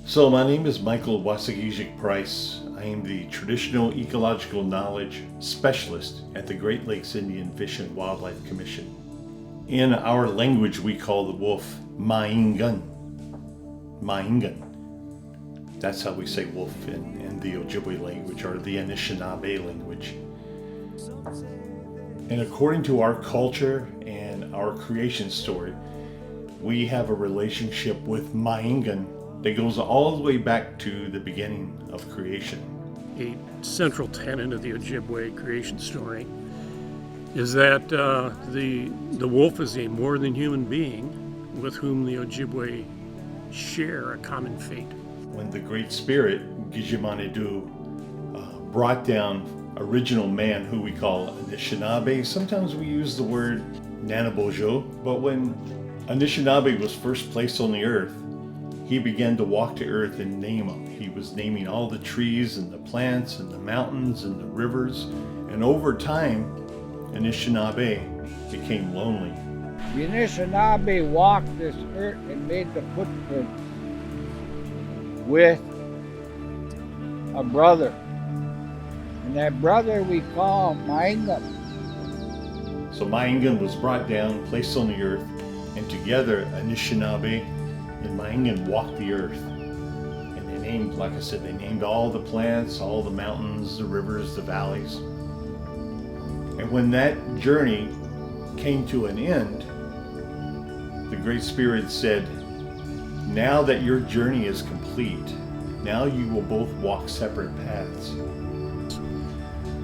So my name is Michael Waasegiizhig Price. I am the Traditional Ecological Knowledge Specialist at the Great Lakes Indian Fish and Wildlife Commission. In our language, we call the wolf Maingan. Maingan. That's how we say wolf in the Ojibwe language or the Anishinaabe language. And according to our culture and our creation story, we have a relationship with Maingan that goes all the way back to the beginning of creation. A central tenet of the Ojibwe creation story is that the wolf is a more than human being with whom the Ojibwe share a common fate. When the Great Spirit, Gijimanidu, brought down original man, who we call Anishinaabe, sometimes we use the word Nanabojo, but when Anishinaabe was first placed on the earth, he began to walk the earth and name them. He was naming all the trees and the plants and the mountains and the rivers. And over time, Anishinaabe became lonely. The Anishinaabe walked this earth and made the footprints with a brother. And that brother we call Maingan. So Maingan was brought down, placed on the earth, and together Anishinaabe and Maingan walked the earth. And they named, like I said, they named all the plants, all the mountains, the rivers, the valleys. And when that journey came to an end, the Great Spirit said, now that your journey is complete, now you will both walk separate paths.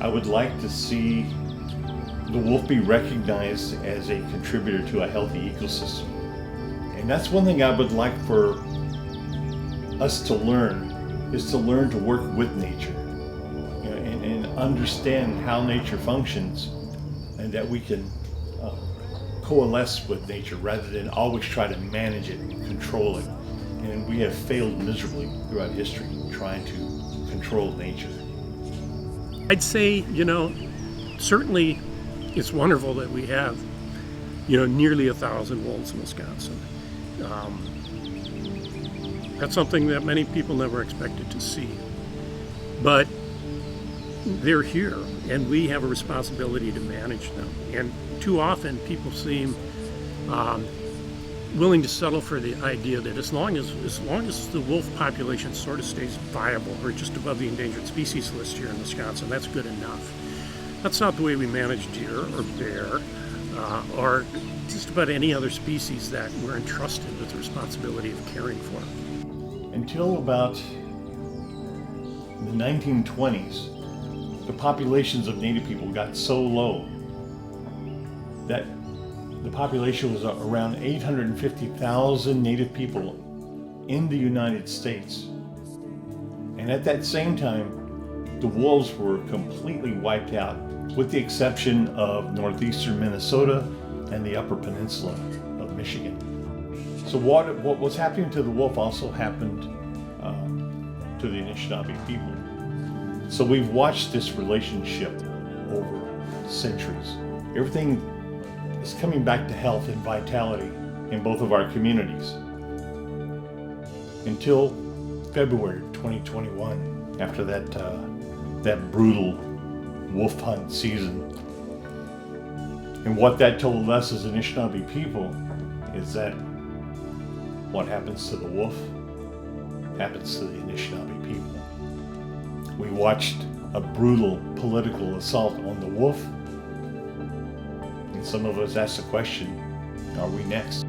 I would like to see the wolf be recognized as a contributor to a healthy ecosystem. And that's one thing I would like for us to learn, is to learn to work with nature, and understand how nature functions, and that we can coalesce with nature rather than always try to manage it and control it. And we have failed miserably throughout history trying to control nature. I'd say, certainly it's wonderful that we have, nearly 1,000 wolves in Wisconsin. That's something that many people never expected to see. But they're here, and we have a responsibility to manage them. And too often people seem willing to settle for the idea that as long as the wolf population sort of stays viable or just above the endangered species list here in Wisconsin, that's good enough. That's not the way we manage deer or bear or just about any other species that we're entrusted with the responsibility of caring for. Until about the 1920s, the populations of Native people got so low that the population was around 850,000 Native people in the United States. And at that same time, the wolves were completely wiped out, with the exception of northeastern Minnesota and the Upper Peninsula of Michigan. So what was happening to the wolf also happened to the Anishinaabe people. So we've watched this relationship over centuries. Everything is coming back to health and vitality in both of our communities. Until February 2021, after that brutal wolf hunt season. And what that told us as Anishinaabe people is that what happens to the wolf happens to the Anishinaabe people. We watched a brutal political assault on the wolf, and some of us asked the question, are we next?